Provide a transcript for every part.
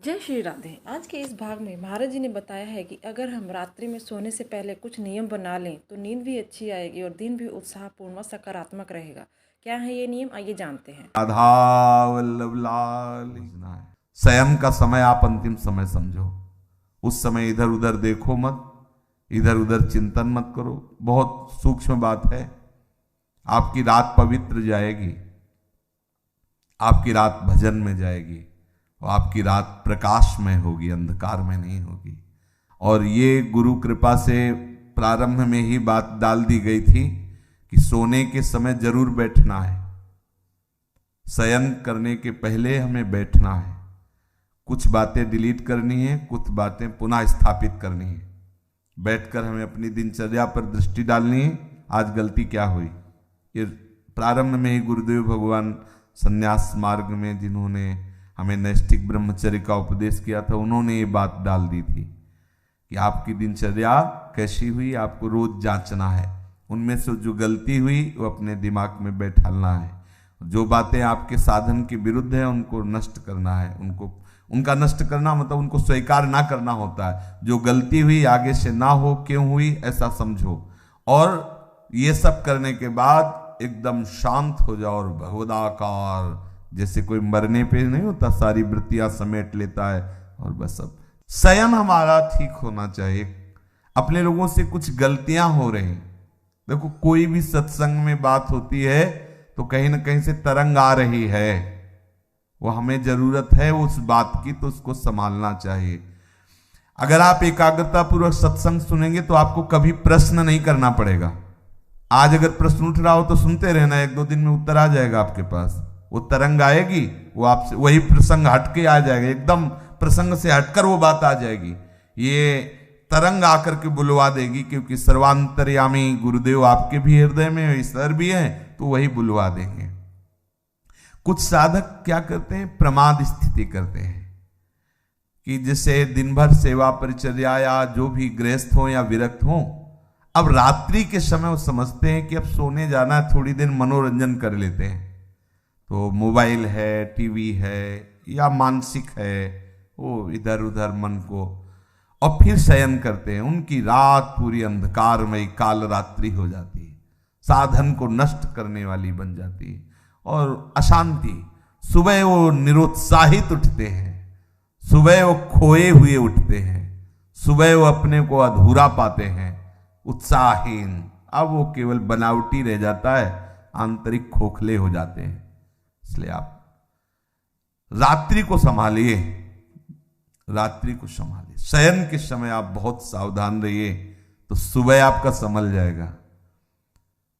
जय श्री राधे। आज के इस भाग में महाराज जी ने बताया है कि अगर हम रात्रि में सोने से पहले कुछ नियम बना लें तो नींद भी अच्छी आएगी और दिन भी उत्साहपूर्ण व सकारात्मक रहेगा। क्या है ये नियम, आइए जानते हैं। राधा वल्लभ लाल। शयन का समय आप अंतिम समय समझो। उस समय इधर उधर देखो मत, इधर उधर चिंतन मत करो। बहुत सूक्ष्म बात है। आपकी रात पवित्र जाएगी, आपकी रात भजन में जाएगी और आपकी रात प्रकाश में होगी, अंधकार में नहीं होगी। और ये गुरु कृपा से प्रारंभ में ही बात डाल दी गई थी कि सोने के समय जरूर बैठना है, शयन करने के पहले हमें बैठना है। कुछ बातें डिलीट करनी है, कुछ बातें पुनः स्थापित करनी है। बैठकर हमें अपनी दिनचर्या पर दृष्टि डालनी है। आज गलती क्या हुई, ये प्रारंभ में ही गुरुदेव भगवान संन्यास मार्ग में जिन्होंने हमें नैष्ठिक ब्रह्मचर्य का उपदेश किया था, उन्होंने ये बात डाल दी थी कि आपकी दिनचर्या कैसी हुई आपको रोज जांचना है। उनमें से जो गलती हुई वो अपने दिमाग में बैठालना है। जो बातें आपके साधन के विरुद्ध है उनको नष्ट करना है। उनका नष्ट करना मतलब उनको स्वीकार ना करना होता है। जो गलती हुई आगे से ना हो, क्यों हुई ऐसा समझो। और ये सब करने के बाद एकदम शांत हो जाओ और भगवदाकार, जैसे कोई मरने पे नहीं होता, सारी वृत्तियां समेट लेता है और बस। अब शयन हमारा ठीक होना चाहिए। अपने लोगों से कुछ गलतियां हो रही, देखो कोई भी सत्संग में बात होती है तो कहीं ना कहीं से तरंग आ रही है, वो हमें जरूरत है उस बात की, तो उसको संभालना चाहिए। अगर आप एकाग्रता पूर्वक सत्संग सुनेंगे तो आपको कभी प्रश्न नहीं करना पड़ेगा। आज अगर प्रश्न उठ रहा हो तो सुनते रहना, एक दो दिन में उत्तर आ जाएगा आपके पास। वो तरंग आएगी, वो आपसे वही प्रसंग हटके आ जाएगा, एकदम प्रसंग से हटकर वो बात आ जाएगी। ये तरंग आकर के बुलवा देगी, क्योंकि सर्वांतर्यामी गुरुदेव आपके भी हृदय में ईश्वर भी है, तो वही बुलवा देंगे। कुछ साधक क्या करते हैं, प्रमाद स्थिति करते हैं कि जैसे दिन भर सेवा परिचर्या या जो भी गृहस्थ हो या विरक्त हो, अब रात्रि के समय वो समझते हैं कि अब सोने जाना है, थोड़ी देर मनोरंजन कर लेते हैं। तो मोबाइल है, टीवी है या मानसिक है, वो इधर उधर मन को, और फिर शयन करते हैं। उनकी रात पूरी अंधकारमय काल रात्रि हो जाती है, साधन को नष्ट करने वाली बन जाती है और अशांति। सुबह वो निरुत्साहित उठते हैं, सुबह वो खोए हुए उठते हैं, सुबह वो अपने को अधूरा पाते हैं, उत्साहहीन। अब वो केवल बनावटी रह जाता है, आंतरिक खोखले हो जाते हैं। इसलिए आप रात्रि को संभालिए, रात्रि को संभालिए। शयन के समय आप बहुत सावधान रहिए, तो सुबह आपका संभल जाएगा।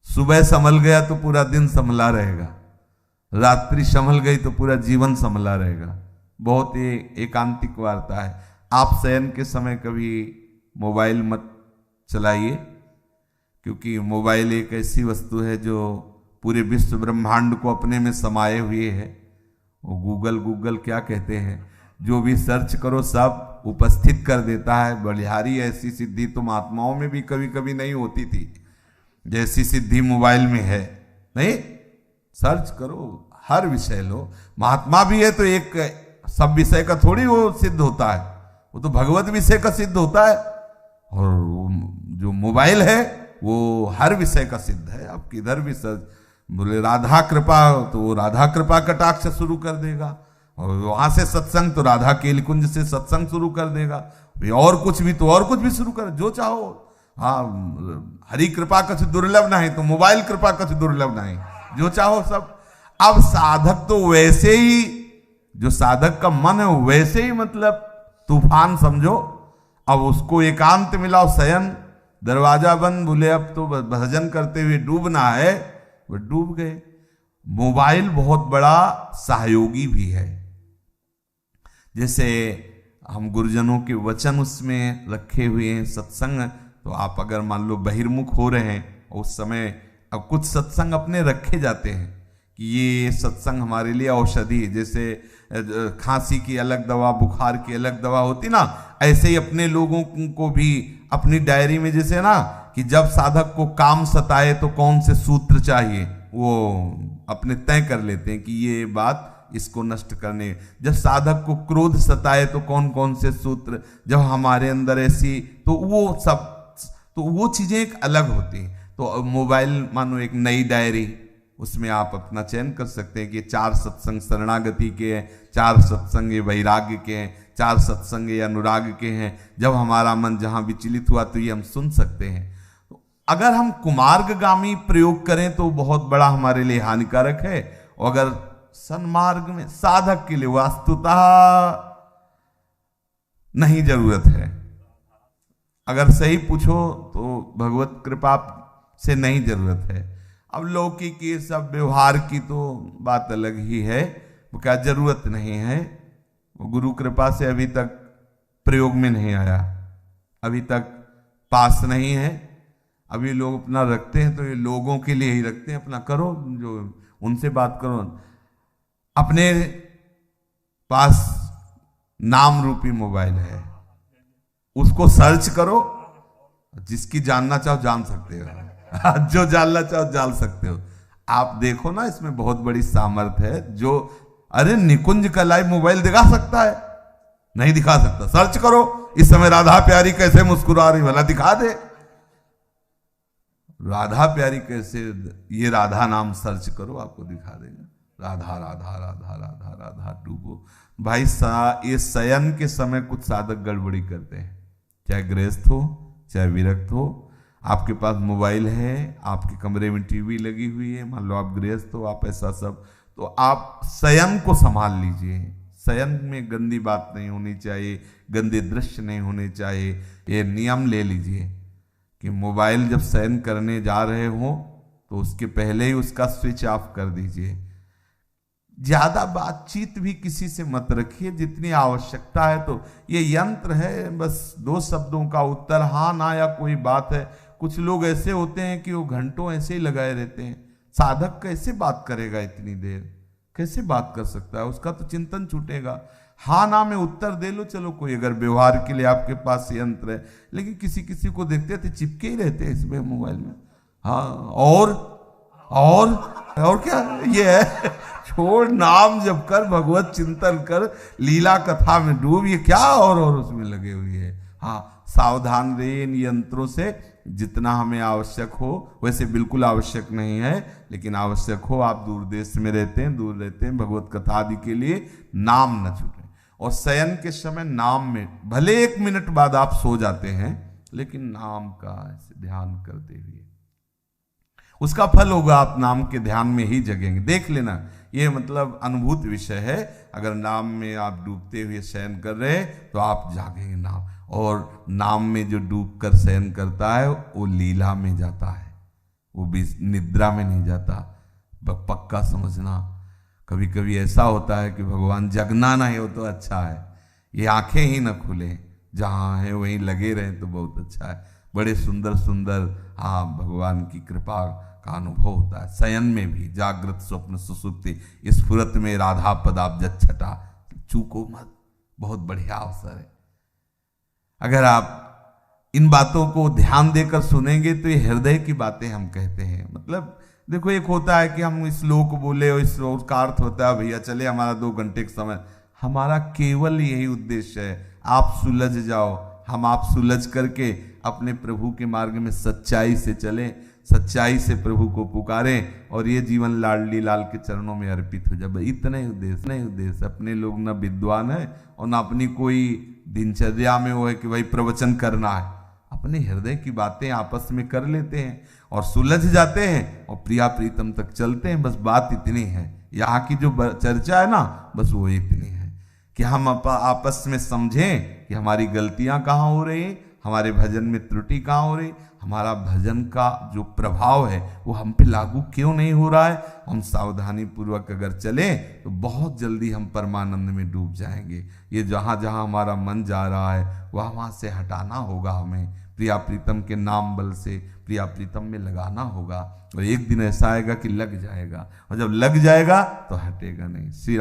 सुबह संभल गया तो पूरा दिन संभला रहेगा, रात्रि संभल गई तो पूरा जीवन संभला रहेगा। बहुत ही एकांतिक वार्ता है। आप शयन के समय कभी मोबाइल मत चलाइए, क्योंकि मोबाइल एक ऐसी वस्तु है जो पूरे विश्व ब्रह्मांड को अपने में समाये हुए है। वो गूगल क्या कहते हैं, जो भी सर्च करो सब उपस्थित कर देता है। बलिहारी ऐसी सिद्धि तो महात्माओं में भी कभी कभी नहीं होती थी, जैसी सिद्धि मोबाइल में है। नहीं, सर्च करो, हर विषय लो। महात्मा भी है तो एक सब विषय का थोड़ी वो सिद्ध होता है, वो तो भगवत विषय का सिद्ध होता है। और जो मोबाइल है वो हर विषय का सिद्ध है। आप किधर भी सर्च, बोले राधा कृपा तो वो राधा कृपा कटाक्ष शुरू कर देगा, और वहां से सत्संग तो राधा केली कुंज से सत्संग शुरू कर देगा। और कुछ भी तो और कुछ भी शुरू कर, जो चाहो। हाँ, हरि कृपा कछ दुर्लभ नहीं तो मोबाइल कृपा कछ दुर्लभ नहीं, जो चाहो सब। अब साधक तो वैसे ही, जो साधक का मन है वैसे ही, मतलब तूफान समझो। अब उसको एकांत मिलाओ, शयन, दरवाजा बंद, बोले अब तो भजन करते हुए डूबना है, वो डूब गए। मोबाइल बहुत बड़ा सहयोगी भी है। जैसे हम गुरुजनों के वचन उसमें रखे हुए हैं, सत्संग, तो आप अगर मान लो बहिर्मुख हो रहे हैं उस समय, अब कुछ सत्संग अपने रखे जाते हैं कि ये सत्संग हमारे लिए औषधि, जैसे खांसी की अलग दवा, बुखार की अलग दवा होती ना, ऐसे ही अपने लोगों को भी अपनी डायरी में, जैसे ना कि जब साधक को काम सताए तो कौन से सूत्र चाहिए, वो अपने तय कर लेते हैं कि ये बात इसको नष्ट करने। जब साधक को क्रोध सताए तो कौन कौन से सूत्र, जब हमारे अंदर ऐसी, तो वो चीजें एक अलग होती हैं। तो मोबाइल मानो एक नई डायरी, उसमें आप अपना चयन कर सकते हैं कि 4 सत्संग शरणागति के हैं, 4 सत्संग ये वैराग्य के हैं, 4 सत्संग ये अनुराग के हैं। जब हमारा मन जहां विचलित हुआ तो ये हम सुन सकते हैं। तो अगर हम कुमार्गगामी प्रयोग करें तो बहुत बड़ा हमारे लिए हानिकारक है, और अगर सन्मार्ग में साधक के लिए वास्तुतः नहीं जरूरत है। अगर सही पूछो तो भगवत कृपा से नहीं जरूरत है। अब लौकिक ये सब व्यवहार की तो बात अलग ही है, वो क्या जरूरत नहीं है, वो गुरु कृपा से अभी तक प्रयोग में नहीं आया, अभी तक पास नहीं है। अभी लोग अपना रखते हैं तो ये लोगों के लिए ही रखते हैं, अपना करो, जो उनसे बात करो। अपने पास नाम रूपी मोबाइल है, उसको सर्च करो, जिसकी जानना चाहो जान सकते हो, जो जानना चाहो जान सकते हो। आप देखो ना, इसमें बहुत बड़ी सामर्थ्य है। जो अरे निकुंज का लाइव मोबाइल दिखा सकता है? नहीं दिखा सकता। सर्च करो इस समय राधा प्यारी कैसे मुस्कुरा रही, भला दिखा दे। राधा प्यारी कैसे, ये राधा नाम सर्च करो, आपको दिखा देगा। राधा राधा राधा राधा राधा डूबो। भाई ये शयन के समय कुछ साधक गड़बड़ी करते हैं, चाहे गृहस्थ हो चाहे विरक्त हो। आपके पास मोबाइल है, आपके कमरे में टीवी लगी हुई है, मान लो आप गृहस्थ हो, आप ऐसा सब, तो आप शयन को संभाल लीजिए। शयन में गंदी बात नहीं होनी चाहिए, गंदे दृश्य नहीं होने चाहिए। ये नियम ले लीजिए कि मोबाइल जब शयन करने जा रहे हो तो उसके पहले ही उसका स्विच ऑफ कर दीजिए। ज्यादा बातचीत भी किसी से मत रखिए, जितनी आवश्यकता है। तो ये यंत्र है, बस 2 शब्दों का उत्तर हाँ ना या कोई बात है। कुछ लोग ऐसे होते हैं कि वो घंटों ऐसे ही लगाए रहते हैं। साधक कैसे बात करेगा इतनी देर, कैसे बात कर सकता है? उसका तो चिंतन छूटेगा। हाँ ना में उत्तर दे लो, चलो कोई अगर व्यवहार के लिए आपके पास यंत्र है। लेकिन किसी किसी को देखते थे चिपके ही रहते हैं इसमें मोबाइल में। हाँ, और क्या ये है? छोड़, नाम जप कर, भगवत चिंतन कर, लीला कथा में डूब, ये क्या और उसमें लगे हुए है। हाँ, सावधान रहिए इन यंत्रों से। जितना हमें आवश्यक हो, वैसे बिल्कुल आवश्यक नहीं है, लेकिन आवश्यक हो। आप दूर देश में रहते हैं, दूर रहते हैं, भगवत कथा आदि के लिए नाम न छूटे। और शयन के समय नाम में, भले 1 मिनट बाद आप सो जाते हैं, लेकिन नाम का ऐसे ध्यान करते हुए उसका फल होगा। आप नाम के ध्यान में ही जगेंगे। देख लेना, ये मतलब अनुभूत विषय है। अगर नाम में आप डूबते हुए शयन कर रहे तो आप जागेंगे नाम। और नाम में जो डूब कर शयन करता है वो लीला में जाता है, वो भी निद्रा में नहीं जाता। पक्का समझना। कभी कभी ऐसा होता है कि भगवान जगना नहीं हो तो अच्छा है, ये आंखें ही न खुले, जहाँ है वहीं लगे रहें तो बहुत अच्छा है। बड़े सुंदर सुंदर भगवान की कृपा का अनुभव होता है शयन में भी। जागृत स्वप्न सुसुप्ति स्फुरत में राधा पदाब्ज छटा, चूको मत, बहुत बढ़िया अवसर है। अगर आप इन बातों को ध्यान देकर सुनेंगे तो ये हृदय की बातें हम कहते हैं। मतलब देखो, एक होता है कि हम श्लोक बोले और इस श्लोक का अर्थ होता है भैया चले हमारा 2 घंटे का समय। हमारा केवल यही उद्देश्य है, आप सुलझ जाओ, हम आप सुलझ करके अपने प्रभु के मार्ग में सच्चाई से चलें, सच्चाई से प्रभु को पुकारें और ये जीवन लाडली लाल के चरणों में अर्पित हो जाए। इतने उद्देश्य। अपने लोग ना विद्वान है और ना अपनी कोई दिनचर्या में वो है कि भाई प्रवचन करना है। अपने हृदय की बातें आपस में कर लेते हैं और सुलझ जाते हैं और प्रिया प्रीतम तक चलते हैं। बस बात इतनी है, यहाँ की जो चर्चा है ना, बस वो इतनी है कि हम आपस में समझें कि हमारी गलतियां कहाँ हो रही हैं, हमारे भजन में त्रुटि कहाँ हो रही, हमारा भजन का जो प्रभाव है वो हम पे लागू क्यों नहीं हो रहा है। हम सावधानी पूर्वक अगर चलें तो बहुत जल्दी हम परमानंद में डूब जाएंगे। ये जहाँ जहाँ हमारा मन जा रहा है वहाँ से हटाना होगा हमें, प्रिया प्रीतम के नाम बल से प्रिया प्रीतम में लगाना होगा। और एक दिन ऐसा आएगा कि लग जाएगा, और जब लग जाएगा तो हटेगा नहीं। श्री